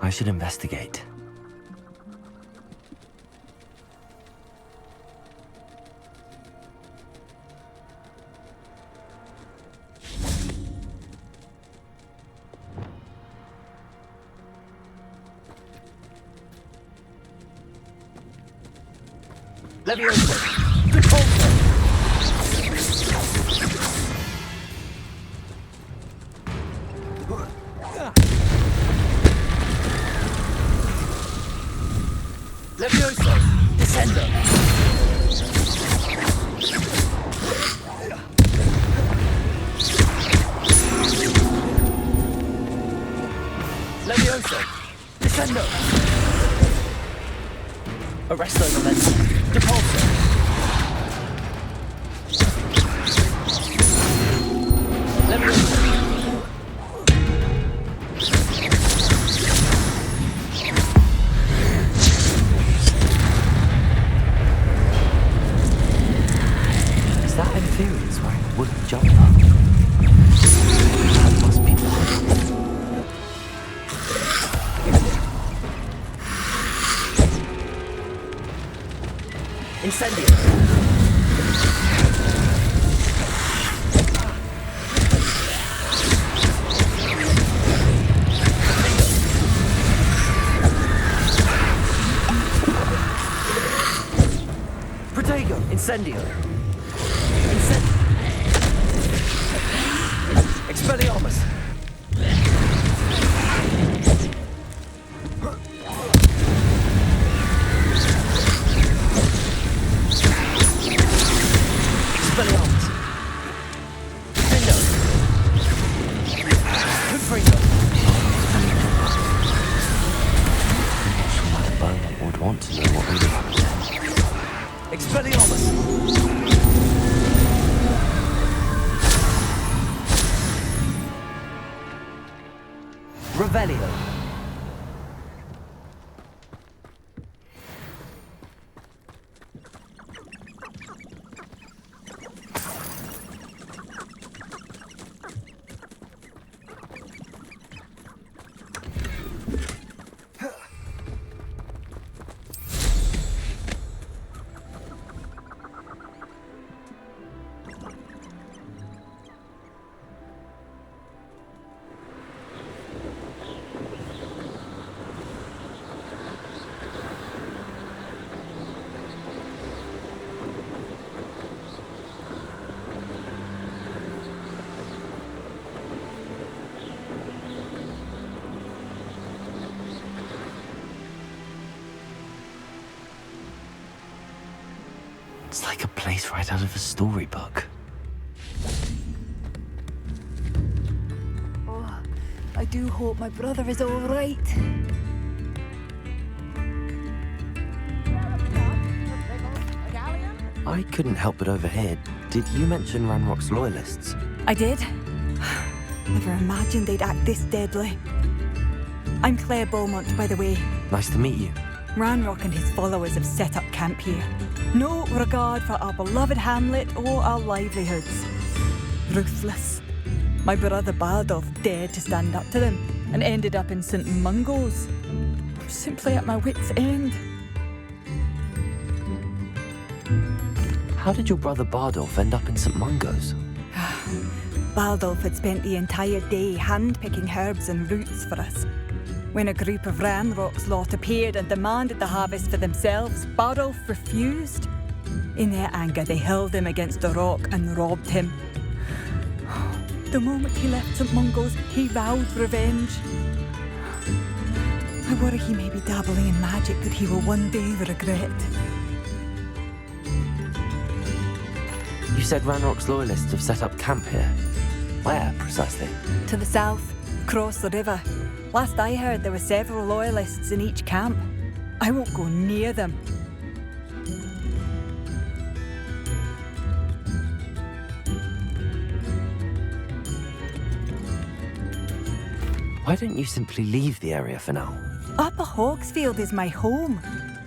I should investigate. Leviosa! Defaulter! Leviosa! Descendo! Leviosa! Descendo! Arresto momentum! Depulso! Leviosa! Is that Inferior's wearing a wooden jumper? That must be Incendio! Protego! Incendio! Expelliarmus! Expelliarmus! Defendo! Confringo! sure the bowman would want to know what really happened. Expelliarmus! Revelio! It's like a place right out of a storybook. Oh, I do hope my brother is all right. I couldn't help but overhear. Did you mention Ranrock's loyalists? I did. Never imagined they'd act this deadly. I'm Claire Beaumont, by the way. Nice to meet you. Ranrock and his followers have set up camp here. No regard for our beloved hamlet or our livelihoods. Ruthless. My brother Bardolph dared to stand up to them and ended up in St. Mungo's. I'm simply at my wit's end. How did your brother Bardolph end up in St. Mungo's? Bardolph had spent the entire day hand-picking herbs and roots for us. When a group of Ranrock's lot appeared and demanded the harvest for themselves, Bardolph refused. In their anger, they hurled him against a rock and robbed him. The moment he left St. Mungo's, he vowed revenge. I worry he may be dabbling in magic that he will one day regret. You said Ranrock's loyalists have set up camp here. Where, precisely? To the south, across the river. Last I heard, there were several loyalists in each camp. I won't go near them. Why don't you simply leave the area for now? Upper Hogsfield is my home.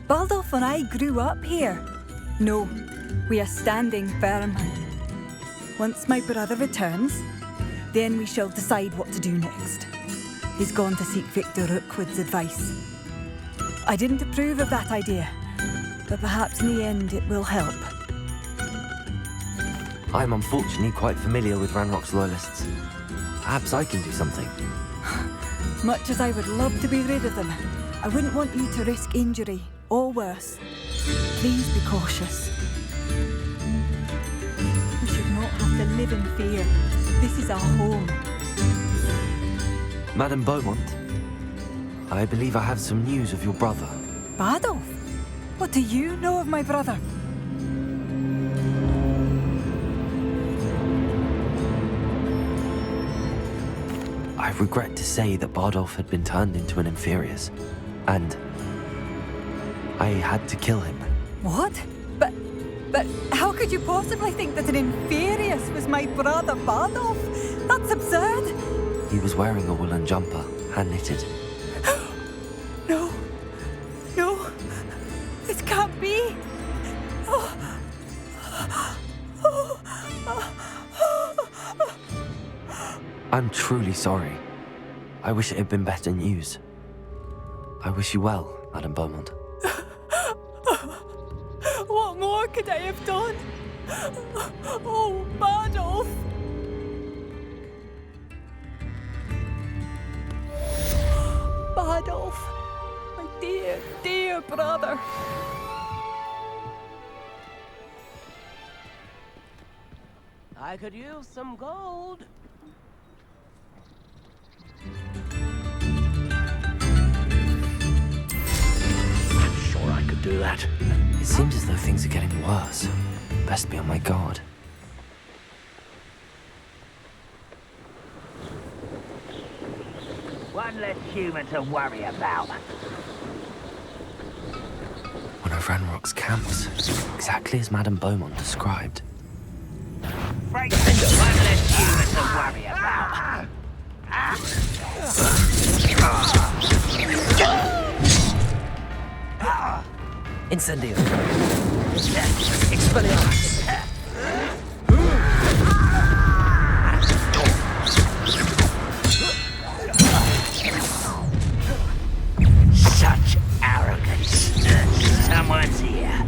Bardolph and I grew up here. No, we are standing firm. Once my brother returns, then we shall decide what to do next. He's gone to seek Victor Rookwood's advice. I didn't approve of that idea, but perhaps in the end it will help. I'm unfortunately quite familiar with Ranrock's loyalists. Perhaps I can do something. Much as I would love to be rid of them, I wouldn't want you to risk injury, or worse. Please be cautious. We should not have to live in fear. This is our home. Madame Beaumont, I believe I have some news of your brother. Bardolph? What do you know of my brother? I regret to say that Bardolph had been turned into an Inferius, and I had to kill him. What? But how could you possibly think that an Inferius was my brother Bardolph? That's absurd. He was wearing a woolen jumper, hand-knitted. No. No. This can't be. I'm truly sorry. I wish it had been better news. I wish you well, Madame Beaumont. What more could I have done? Oh, Bardolph! Bardolph, my dear, dear brother. I could use some gold. I'm sure I could do that. It seems as though things are getting worse. Best be on my guard. One less human to worry about. One of Ranrock's camps, exactly as Madame Beaumont described. One less human to worry about. Incendio. Expelliarmus. Such arrogance. Someone's here.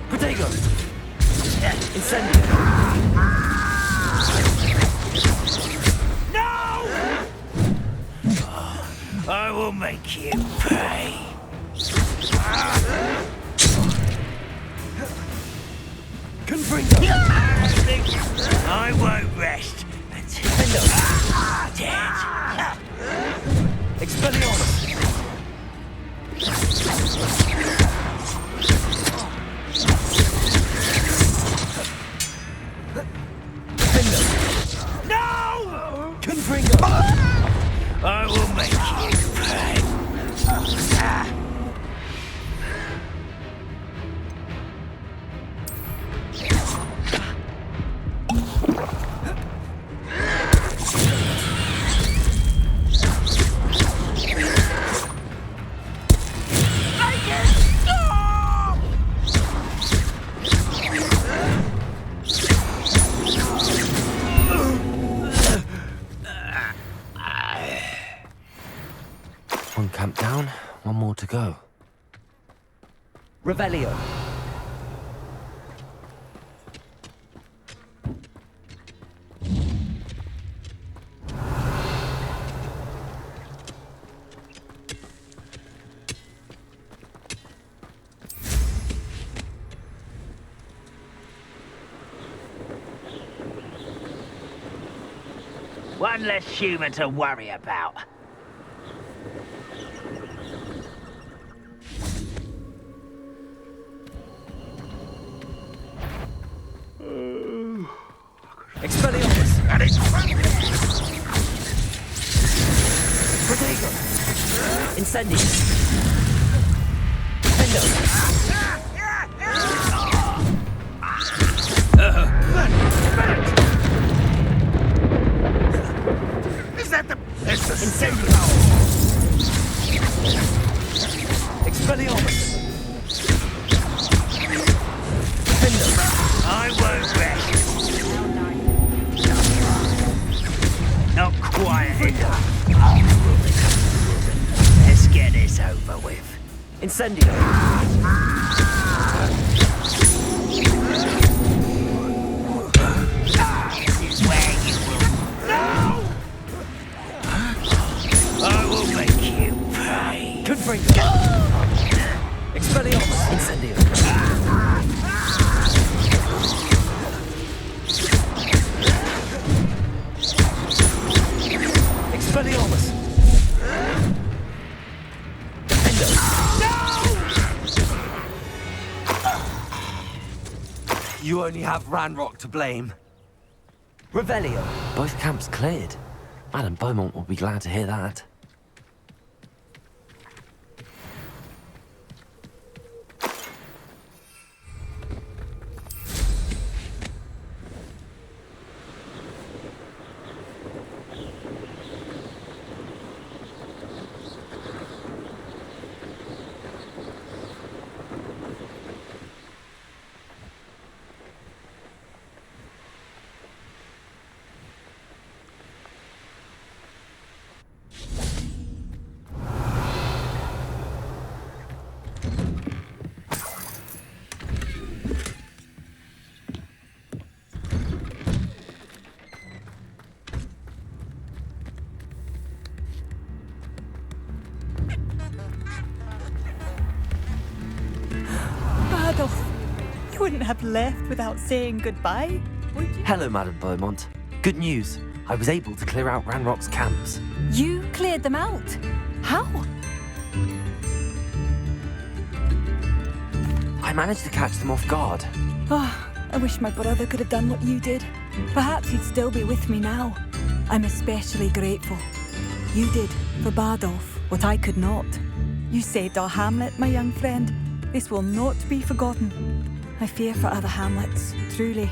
Protego. Incendio. I will make you pay. Confringo. I won't rest until you're dead. Expelliarmus. No! Confringo. I will make you pay. One camp down, one more to go. Revelio. One less human to worry about. Expelliarmus. Protego. Incendio. Pendo. Is that the... Incendio. Expelliarmus. Pendo. I won't this over with. Incendio! This is where you will... No! I will make you pay. Confringo! Expelliarmus! Incendio! Expelliarmus! You only have Ranrock to blame. Revelio. Both camps cleared. Madame Beaumont will be glad to hear that. Adolf, you wouldn't have left without saying goodbye, would you? Hello, Madame Beaumont. Good news. I was able to clear out Ranrock's camps. You cleared them out? How? I managed to catch them off guard. Oh, I wish my brother could have done what you did. Perhaps he'd still be with me now. I'm especially grateful. You did, for Bardolph, what I could not. You saved our hamlet, my young friend. This will not be forgotten. I fear for other hamlets, truly.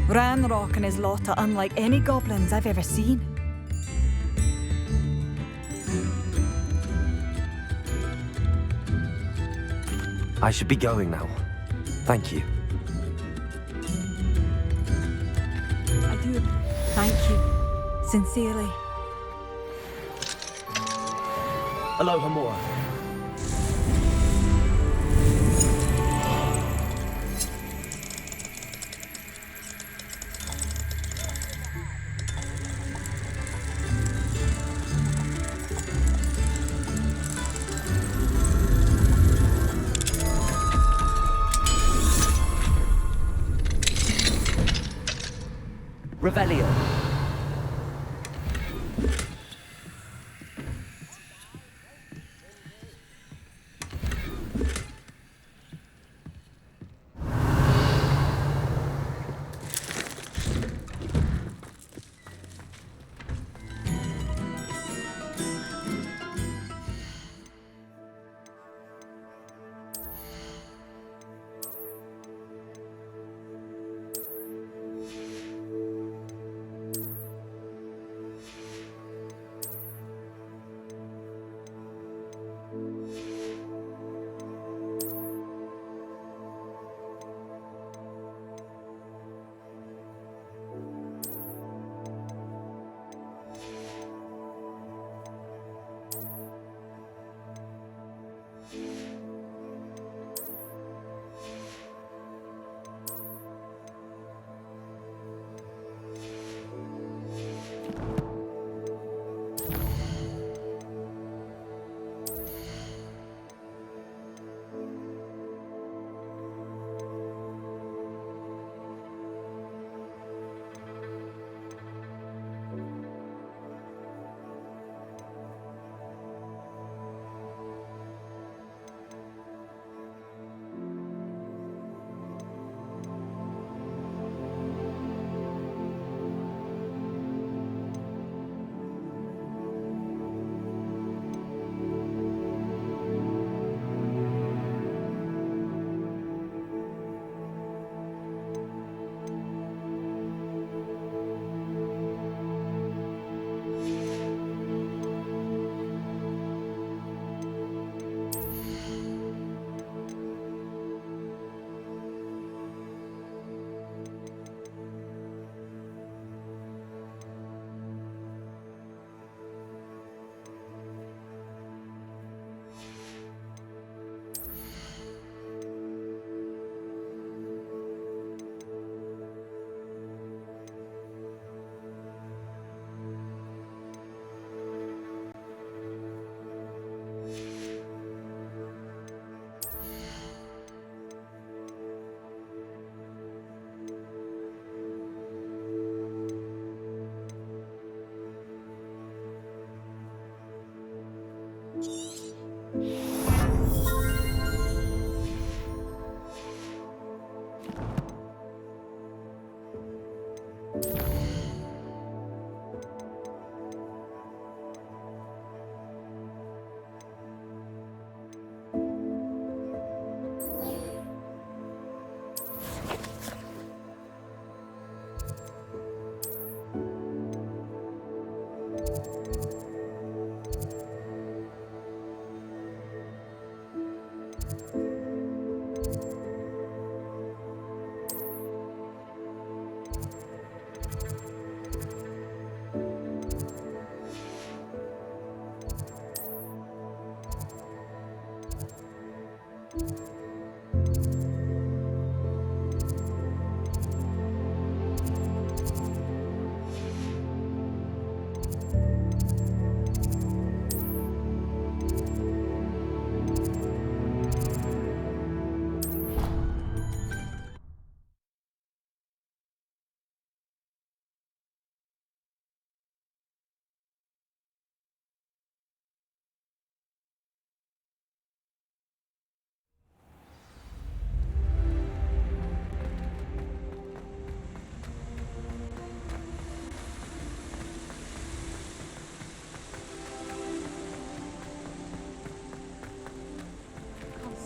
Ranrock and his lot are unlike any goblins I've ever seen. I should be going now. Thank you. I do thank you, sincerely. Aloha Mora. Revelio.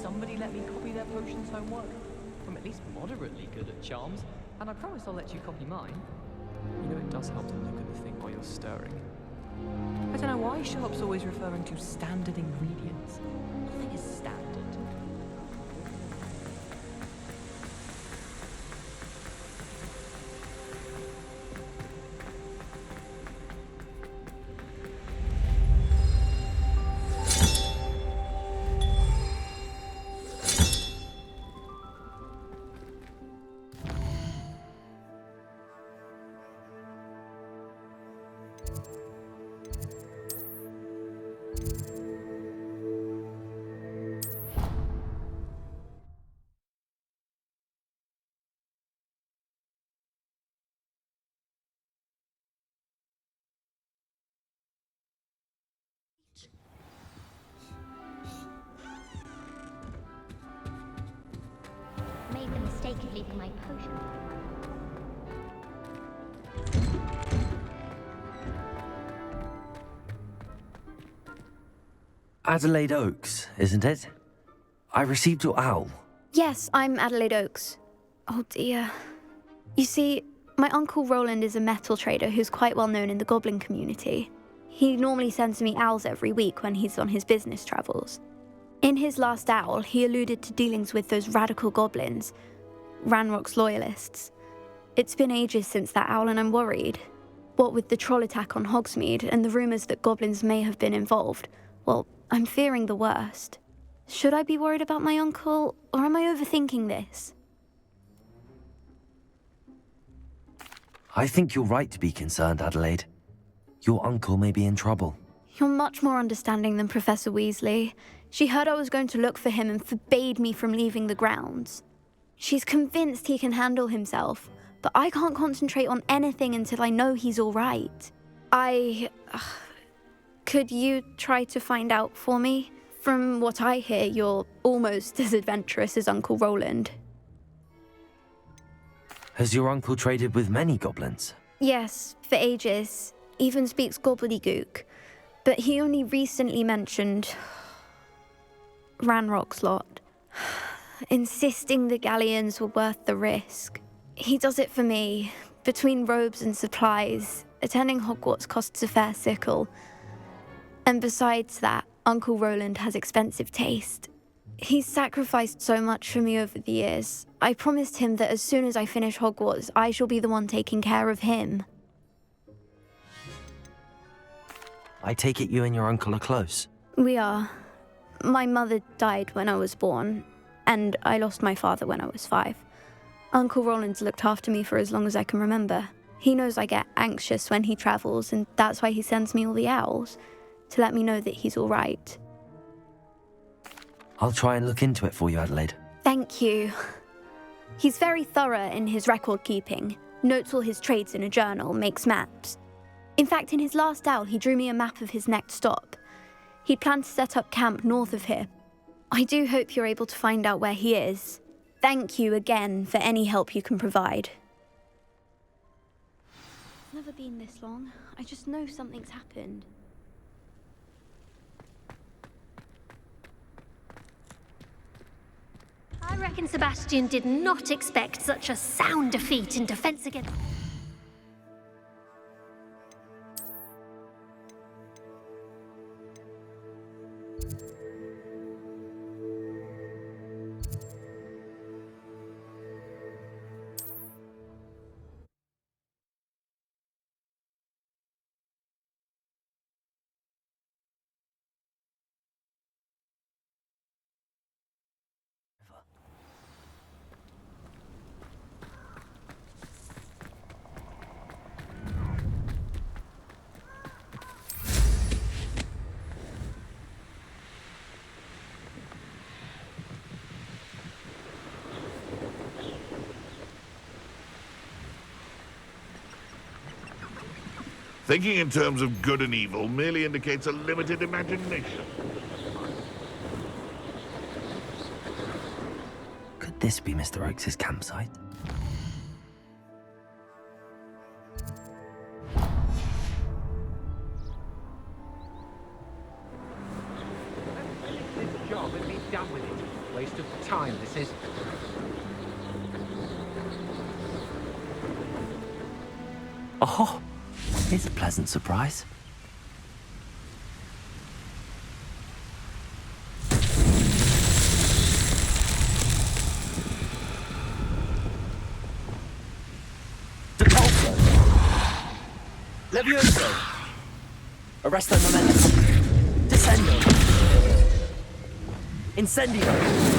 Somebody let me copy their potions homework. I'm at least moderately good at charms, and I promise I'll let you copy mine. You know, it does help to look at the thing while you're stirring. I don't know why Sharp's always referring to standard ingredients. Nothing is standard. Made the mistake of leaving my potion. Adelaide Oaks, isn't it? I received your owl. Yes, I'm Adelaide Oaks. Oh dear. You see, my uncle Roland is a metal trader who's quite well known in the goblin community. He normally sends me owls every week when he's on his business travels. In his last owl, he alluded to dealings with those radical goblins, Ranrock's loyalists. It's been ages since that owl and I'm worried. What with the troll attack on Hogsmeade and the rumours that goblins may have been involved, well, I'm fearing the worst. Should I be worried about my uncle, or am I overthinking this? I think you're right to be concerned, Adelaide. Your uncle may be in trouble. You're much more understanding than Professor Weasley. She heard I was going to look for him and forbade me from leaving the grounds. She's convinced he can handle himself, but I can't concentrate on anything until I know he's all right. Could you try to find out for me? From what I hear, you're almost as adventurous as Uncle Roland. Has your uncle traded with many goblins? Yes, for ages. Even speaks gobbledygook. But he only recently mentioned Ranrock's lot, insisting the galleons were worth the risk. He does it for me. Between robes and supplies, attending Hogwarts costs a fair sickle. And besides that, Uncle Roland has expensive taste. He's sacrificed so much for me over the years. I promised him that as soon as I finish Hogwarts, I shall be the one taking care of him. I take it you and your uncle are close. We are. My mother died when I was born, and I lost my father when I was 5. Uncle Roland's looked after me for as long as I can remember. He knows I get anxious when he travels, and that's why he sends me all the owls, to let me know that he's all right. I'll try and look into it for you, Adelaide. Thank you. He's very thorough in his record keeping, notes all his trades in a journal, makes maps. In fact, in his last owl, he drew me a map of his next stop. He'd planned to set up camp north of here. I do hope you're able to find out where he is. Thank you again for any help you can provide. It's never been this long. I just know something's happened. I reckon Sebastian did not expect such a sound defeat in defense against... Thinking in terms of good and evil merely indicates a limited imagination. Could this be Mr. Oakes' campsite? This job and be done with it. Waste of time, this is. Oh, here's a pleasant surprise. Depulso! Levioso! Arresto momentum! Descendo! Incendio!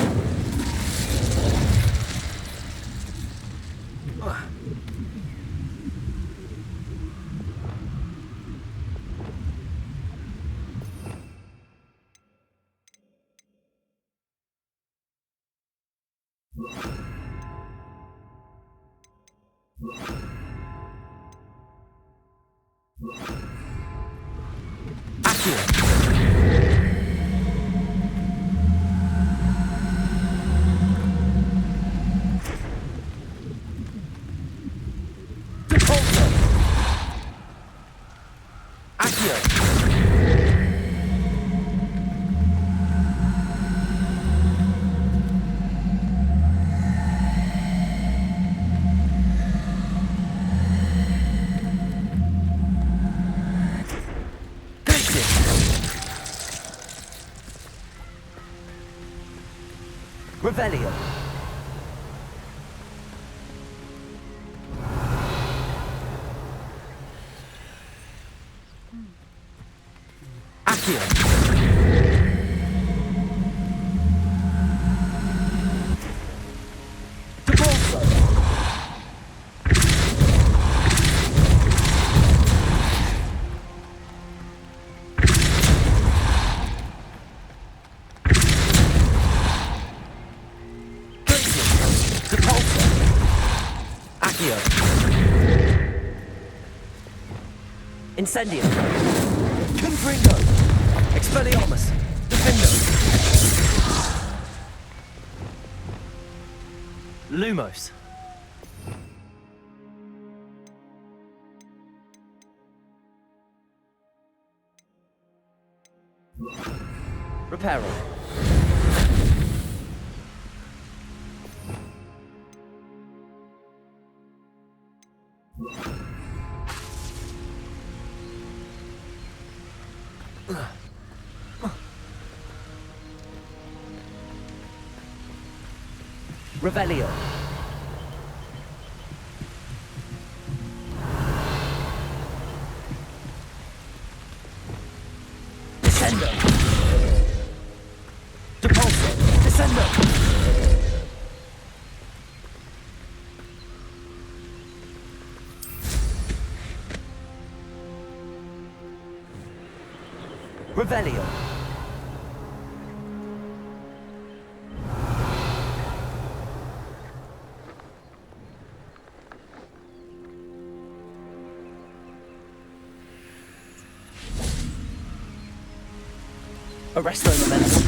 Revelio. Accio. Depulso. Incendio. Confringo. Expelliarmus. Defendo. Lumos. Reparo. Revelio. Descendo. Depulso. Descendo. Revelio. Arresto momentum.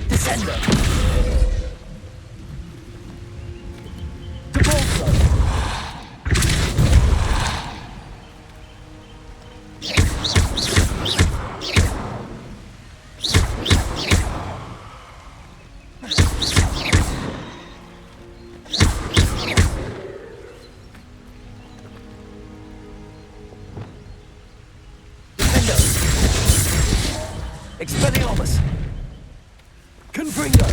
Descendo. Depulso. Expelliarmus! Confringo!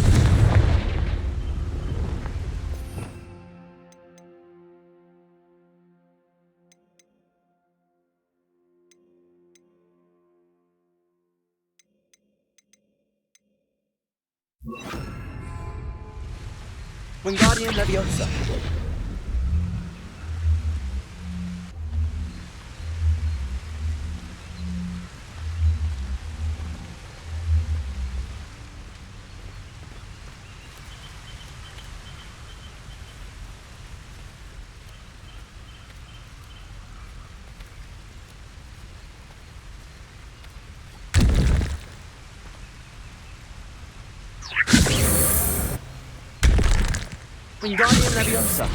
Wingardium Leviosa! Wingardium Leviosa.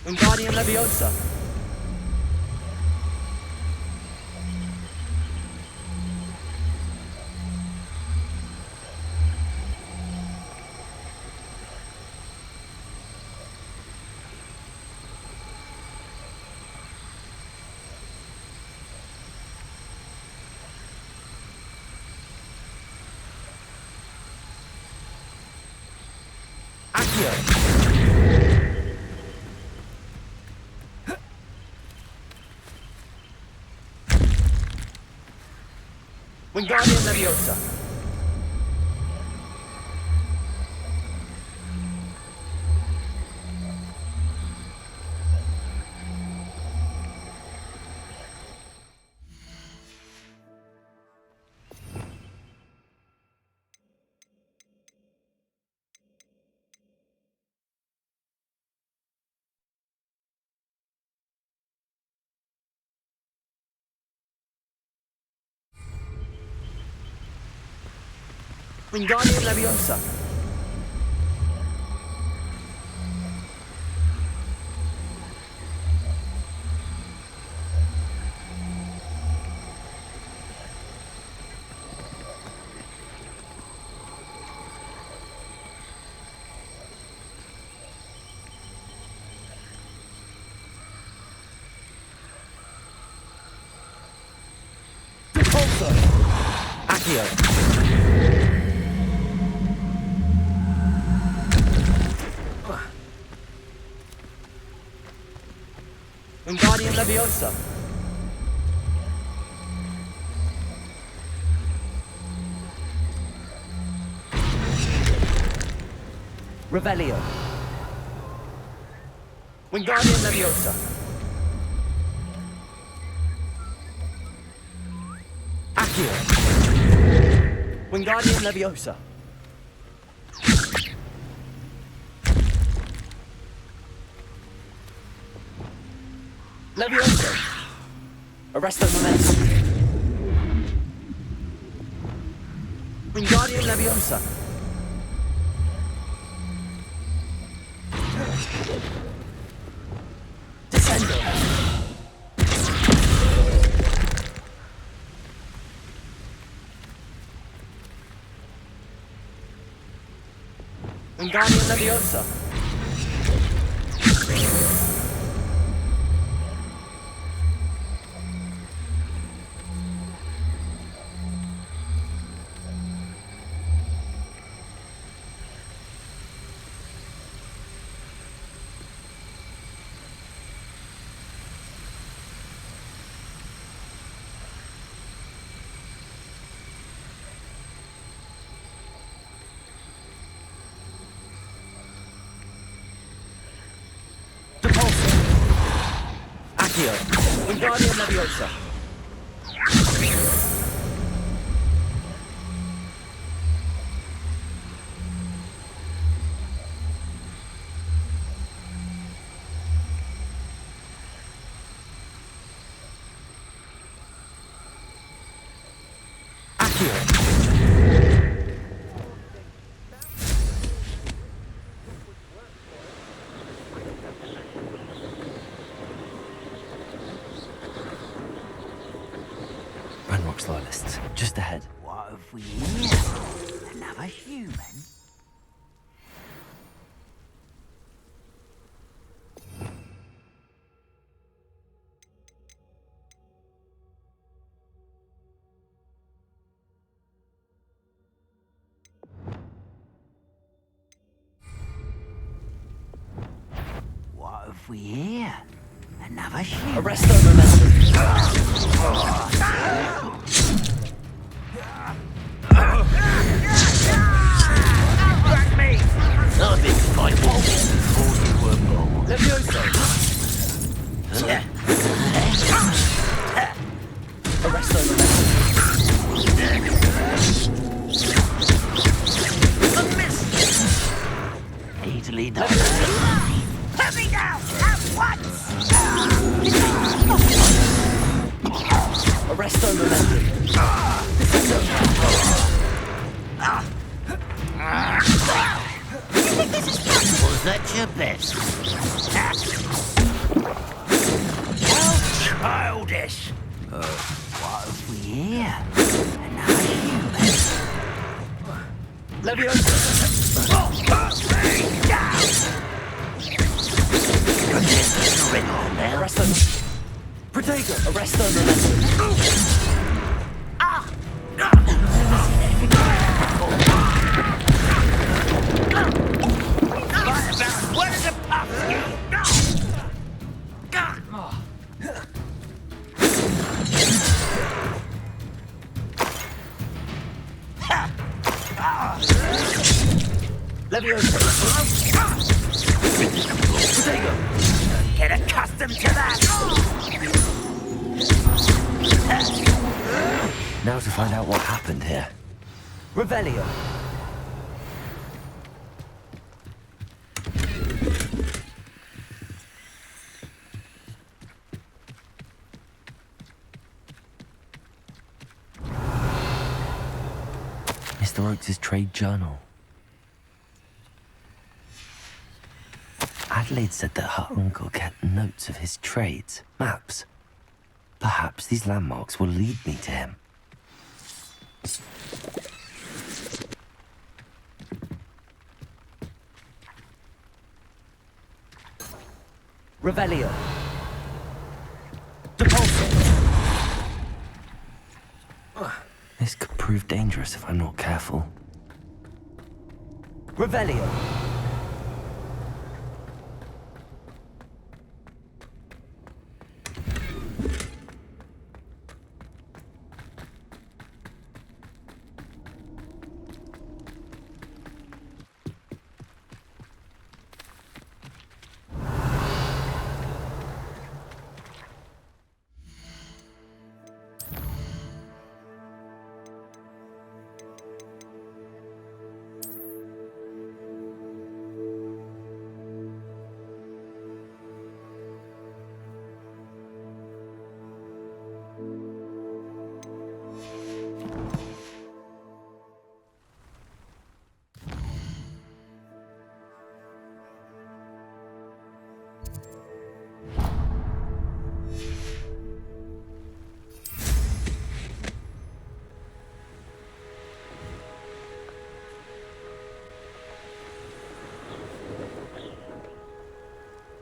Wingardium Leviosa. Accio. Wingardium Leviosa. Wingardium Leviosa. Repulsor. Accio. Wingardium Leviosa. Revelio. Wingardium Leviosa. Accio. Wingardium Leviosa. Leviosa. Arresto momentum. Wingardium Leviosa. Descendo. Wingardium Leviosa. Accio. Wingardium Leviosa. Accio. Just ahead. What have we here? Another human? What have we here? Another human? Arrest the momentum. I've been fighting before you were born. Leviosa. Arrest the momentum. A miss! Easily done. Put me down at once! Arrest the momentum. Was that your best? How childish! What have we here? Another human? Leviosa. Arrest them. Protego. Arrest the momentum. What is a puff? Leviosa. Protego. Get accustomed to that. Now to find out what happened here. Revelio. Mr. Oakes' trade journal. Adelaide said that her uncle kept notes of his trades, maps. Perhaps these landmarks will lead me to him. Revelio. Depulso. This could prove dangerous if I'm not careful. Revelio.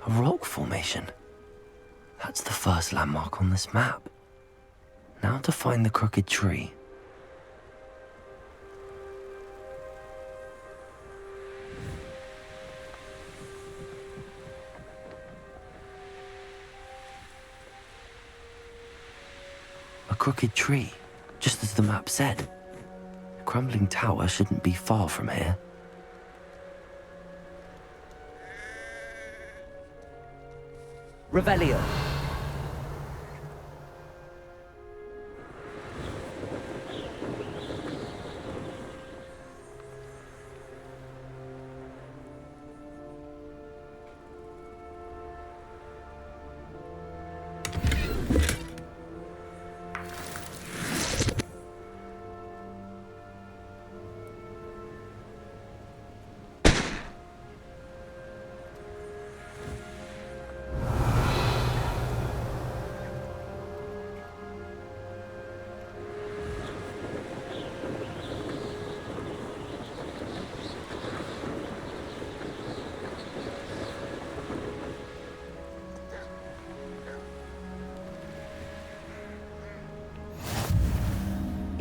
A rock formation. That's the first landmark on this map. Now to find the crooked tree. A crooked tree, just as the map said. The crumbling tower shouldn't be far from here. Revelio.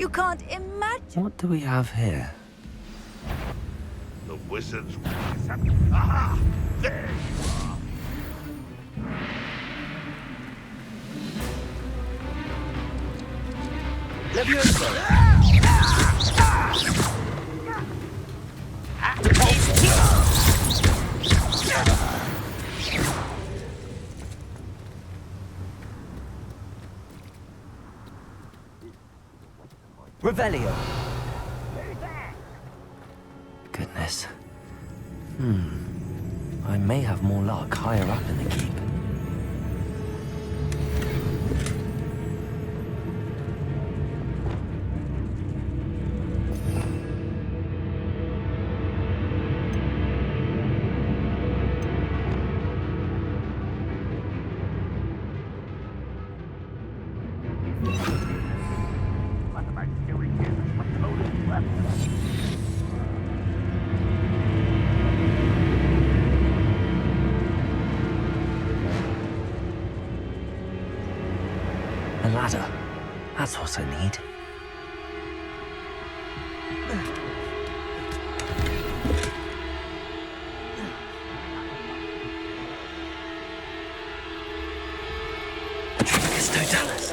You can't imagine. What do we have here? The wizard's... Aha! There you are! Revelio. Goodness. I may have more luck higher up in the keep. A ladder. That's what I need. Patricus Totalis.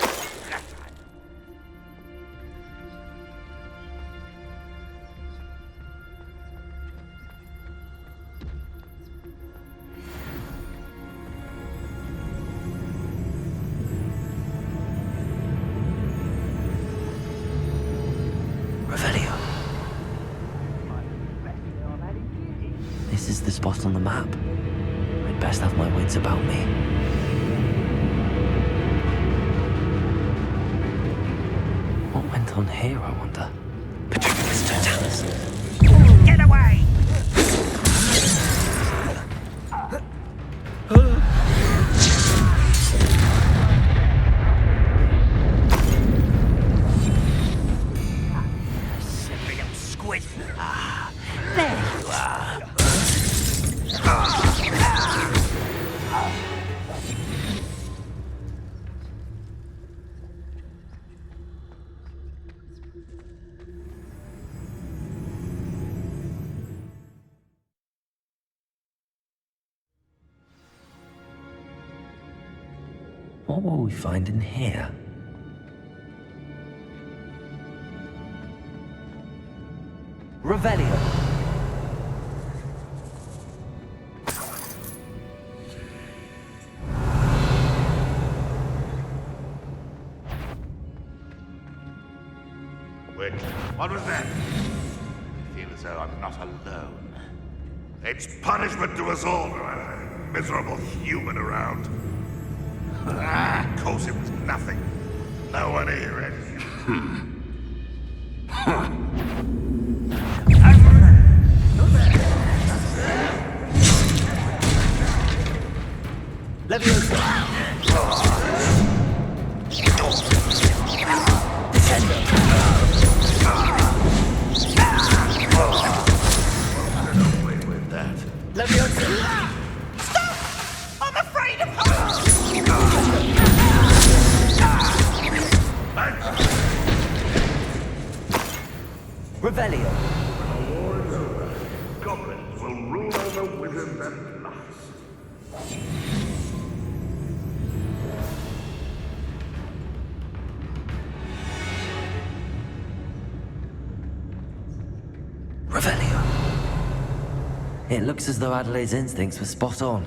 This is the spot on the map. I'd best have my wits about me. What went on here, I wonder? Patricus Totalis. Get away! Slippery up squid. Ah, there you are. What will we find in here? Revelio. Wait, what was that? I feel as though I'm not alone. It's punishment to us all to have a miserable human around. Of course it was nothing. No one here anything. Revelio. The war is over. Goblins will rule over wizards and knights. Revelio. It looks as though Adelaide's instincts were spot on.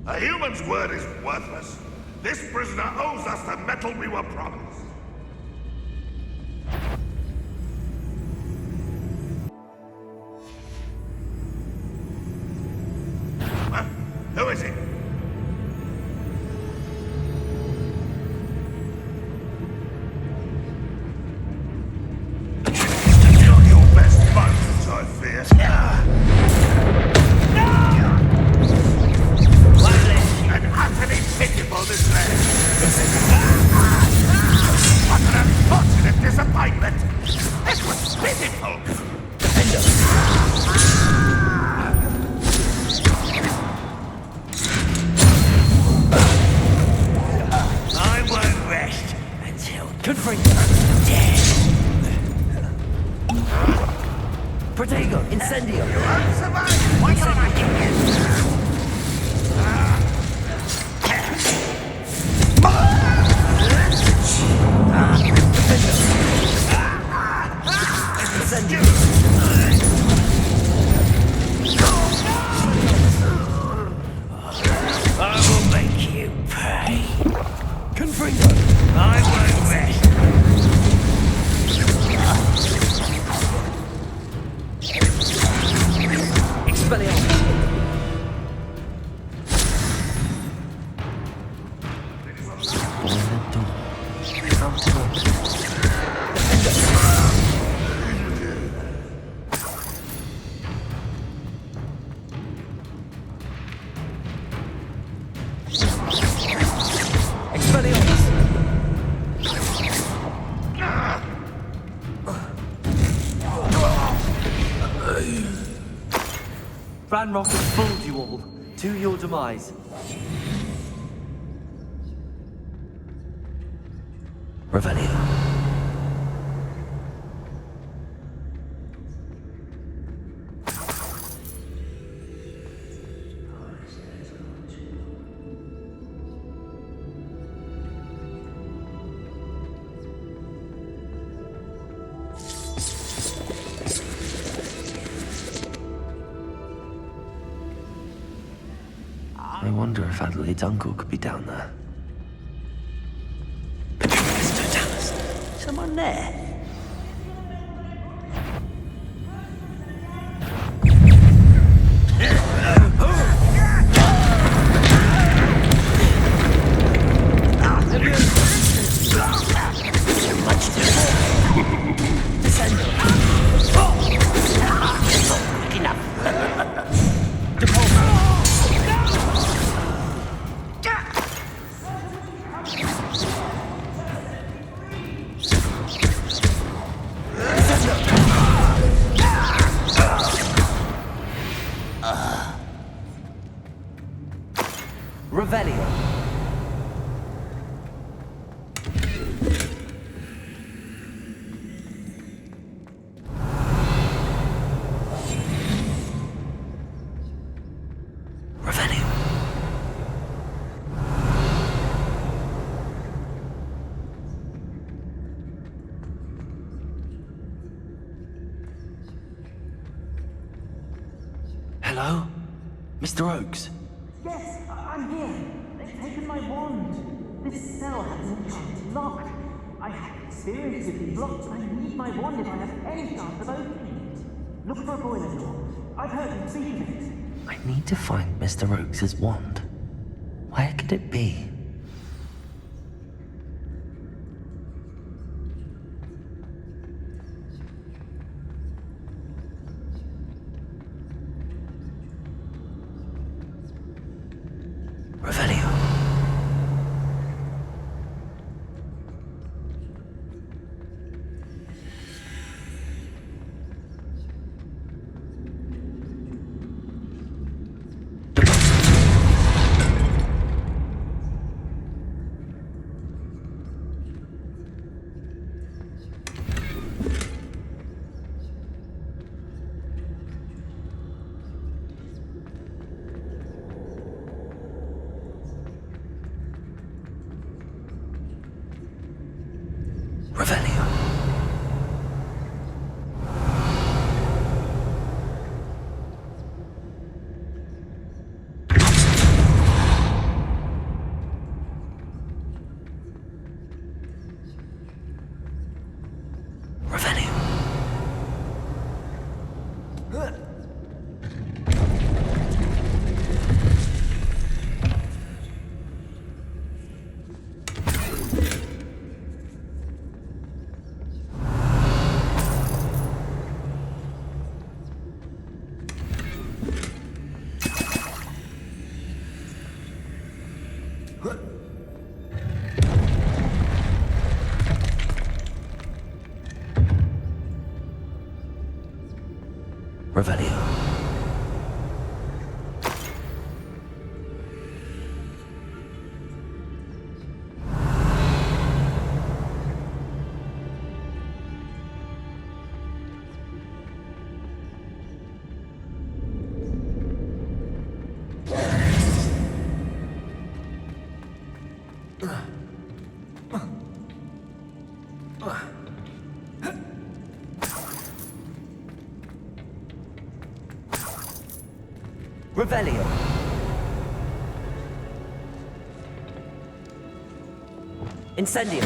A human's word is worthless. This prisoner owes us the metal we were promised. Huh? Who is he? Not your best moments, I fear. And utterly pitiful this man. Confringo. Protego, incendio. Why can't I hit Incendio. I will make you pay. Confringo. I won't rest. Expelliarmus. Boiling door. How to open it? Expelliarmus. Ranrock has fooled you all. To your demise. Revelio. I wonder if Adelaide's uncle could be down there. Someone there? Revelio. Revelio. Hello? Mr. Oakes? Yes, I'm here. They've taken my wand. This cell has an enchanted lock. I have experience with these locks. I need my wand if I have any chance of opening it. Look for a boiler door. I've heard them speak of it. I need to find Mr. Oakes' wand. Where could it be? Revelio. Revelio. Revelio. Revelio. Revelio. Incendio.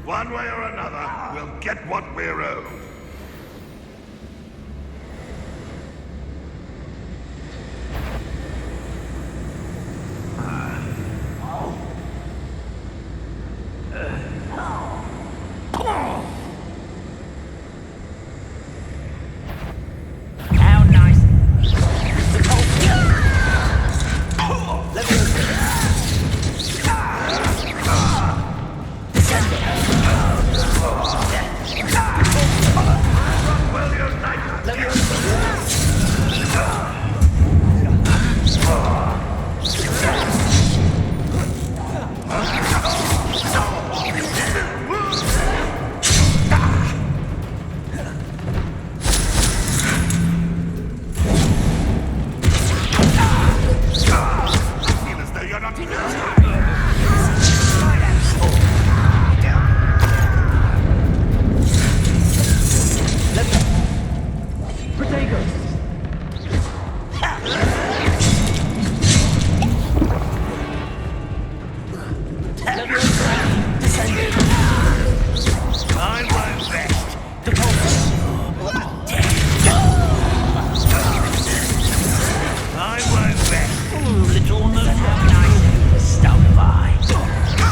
One way or another, we'll get what we're owed. How nice. Let me Feel as though you're not in time. I won't rest. I won't rest. little moon. Stop by.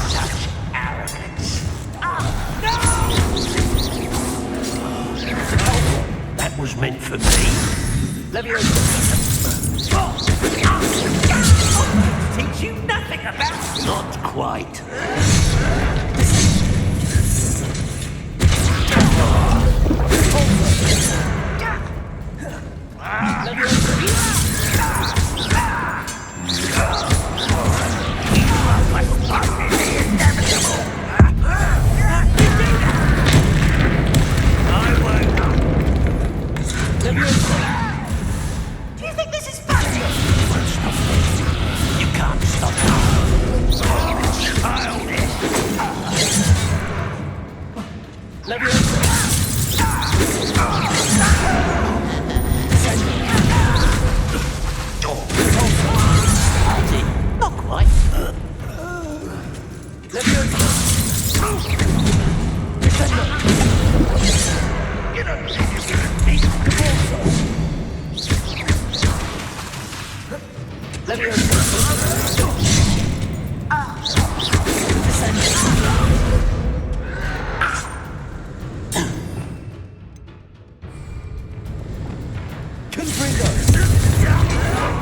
Such arrogance. That was meant for me. Teach you nothing about. Not quite. Do you think this is funny? You can't stop me. Not quite. You don't think you can beat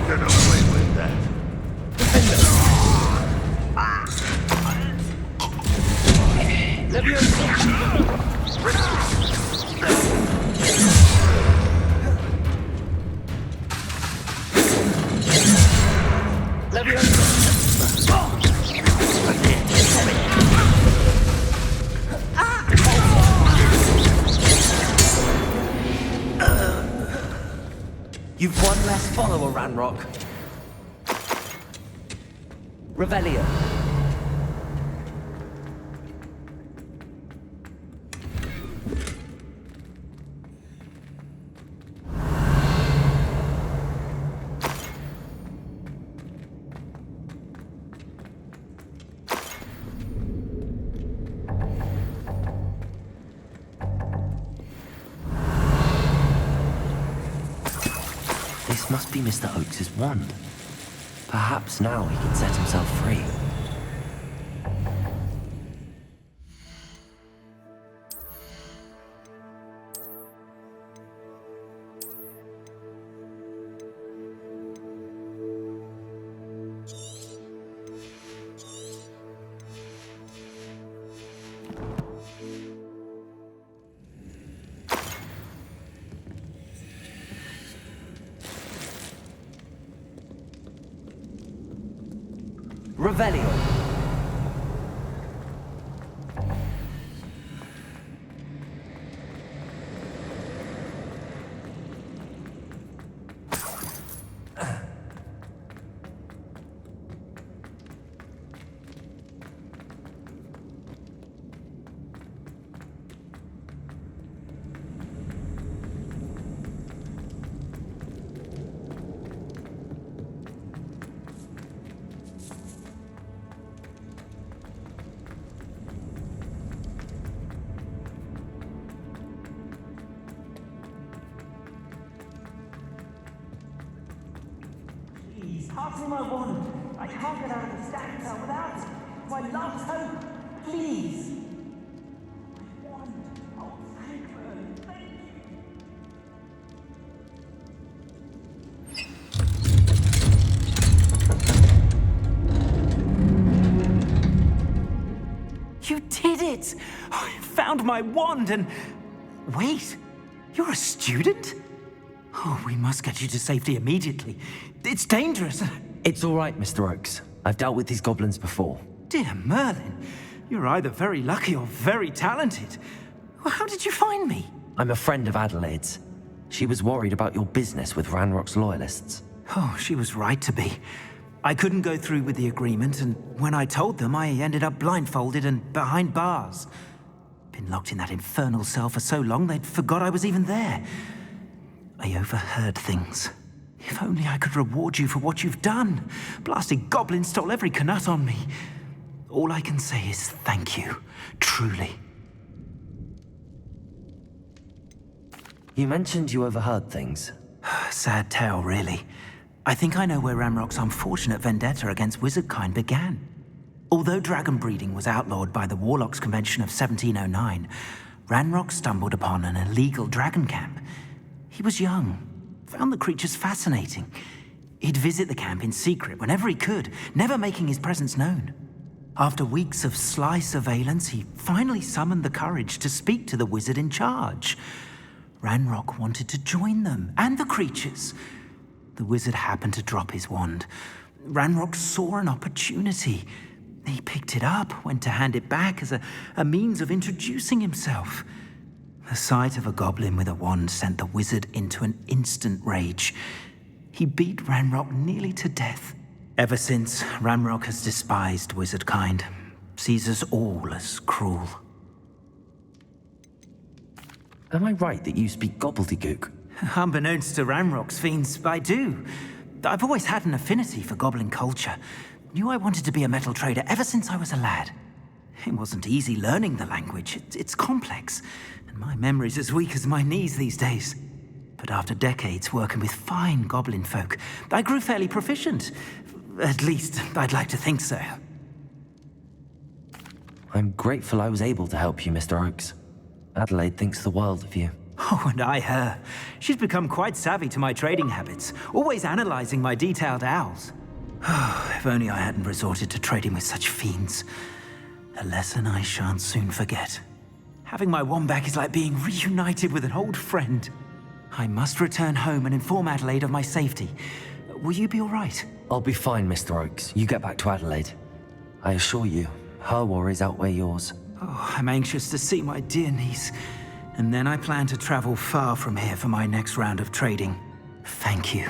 Get away with that. You've one less follower, Ranrock. Revelio. This must be Mr. Oakes's wand. Perhaps now he can set himself free. Revelio. Please, pass me my wand. I can't get out of the stack cell without it. My last hope. Please. My wand. Oh, thank you. Thank you. You did it! I found my wand and... Wait, you're a student? Oh, we must get you to safety immediately. It's dangerous. It's all right, Mr. Oakes. I've dealt with these goblins before. Dear Merlin, you're either very lucky or very talented. Well, how did you find me? I'm a friend of Adelaide's. She was worried about your business with Ranrock's loyalists. Oh, she was right to be. I couldn't go through with the agreement, and when I told them, I ended up blindfolded and behind bars. Been locked in that infernal cell for so long, they'd forgot I was even there. I overheard things. If only I could reward you for what you've done. Blasted goblins stole every Knut on me. All I can say is thank you, truly. You mentioned you overheard things. Sad tale, really. I think I know where Ranrock's unfortunate vendetta against wizardkind began. Although dragon breeding was outlawed by the Warlocks Convention of 1709, Ranrock stumbled upon an illegal dragon camp. He was young, found the creatures fascinating. He'd visit the camp in secret whenever he could, never making his presence known. After weeks of sly surveillance, he finally summoned the courage to speak to the wizard in charge. Ranrock wanted to join them, and the creatures. The wizard happened to drop his wand. Ranrock saw an opportunity. He picked it up, went to hand it back as a means of introducing himself. The sight of a goblin with a wand sent the wizard into an instant rage. He beat Ranrock nearly to death. Ever since, Ranrock has despised wizardkind, sees us all as cruel. Am I right that you speak gobbledygook? Unbeknownst to Ranrock's fiends, I do. I've always had an affinity for goblin culture. Knew I wanted to be a metal trader ever since I was a lad. It wasn't easy learning the language. It's complex, and my memory's as weak as my knees these days. But after decades working with fine goblin folk, I grew fairly proficient. At least, I'd like to think so. I'm grateful I was able to help you, Mr. Oakes. Adelaide thinks the world of you. Oh, and I her. She's become quite savvy to my trading habits, always analyzing my detailed owls. If only I hadn't resorted to trading with such fiends. A lesson I shan't soon forget. Having my wand back is like being reunited with an old friend. I must return home and inform Adelaide of my safety. Will you be all right? I'll be fine, Mr. Oakes. You get back to Adelaide. I assure you, her worries outweigh yours. Oh, I'm anxious to see my dear niece. And then I plan to travel far from here for my next round of trading. Thank you.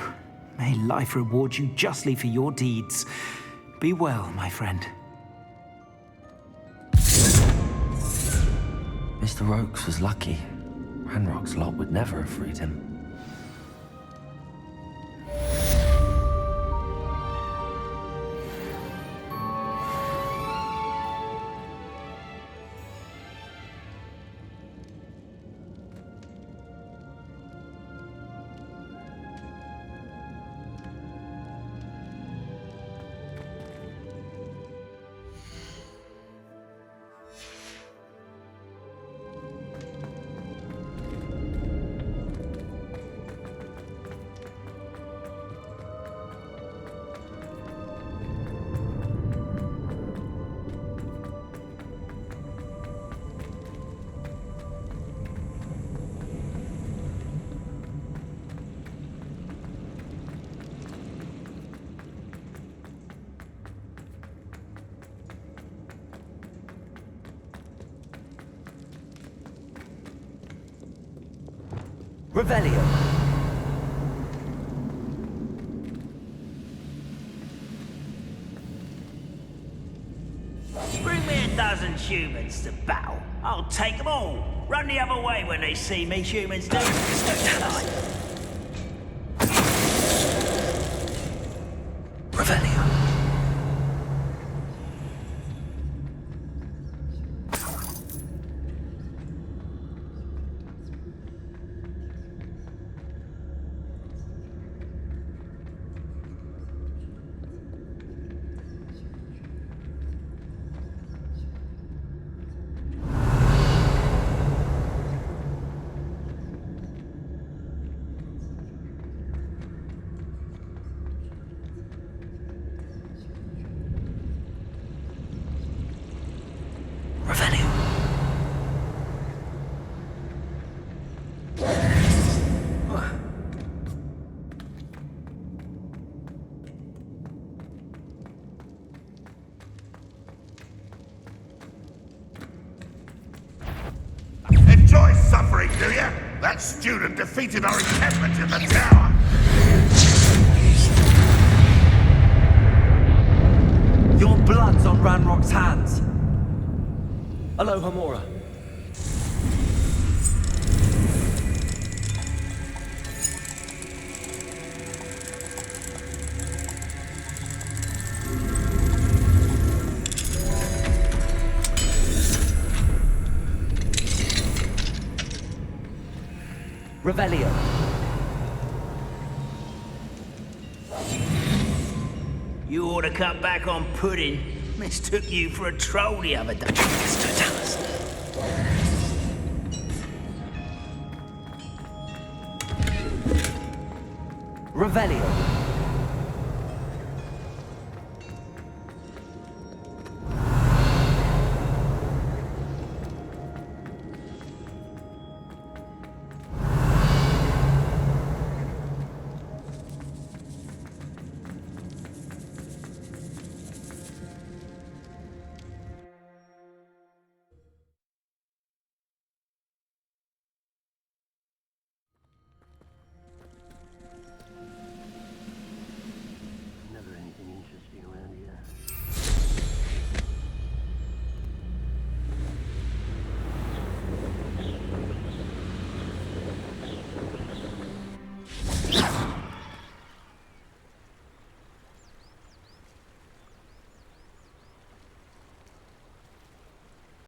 May life reward you justly for your deeds. Be well, my friend. Mr. Oakes was lucky. Ranrock's lot would never have freed him. Revelio. Bring me a dozen humans to battle. I'll take them all. Run the other way when they see me, humans do. Revelio. Enjoy suffering, do you? That student defeated our encampment in the tower. Your blood's on Ranrock's hands. Aloha Mora. Revelio. You ought to cut back on pudding. Mistook you for a troll the other day. Revelio.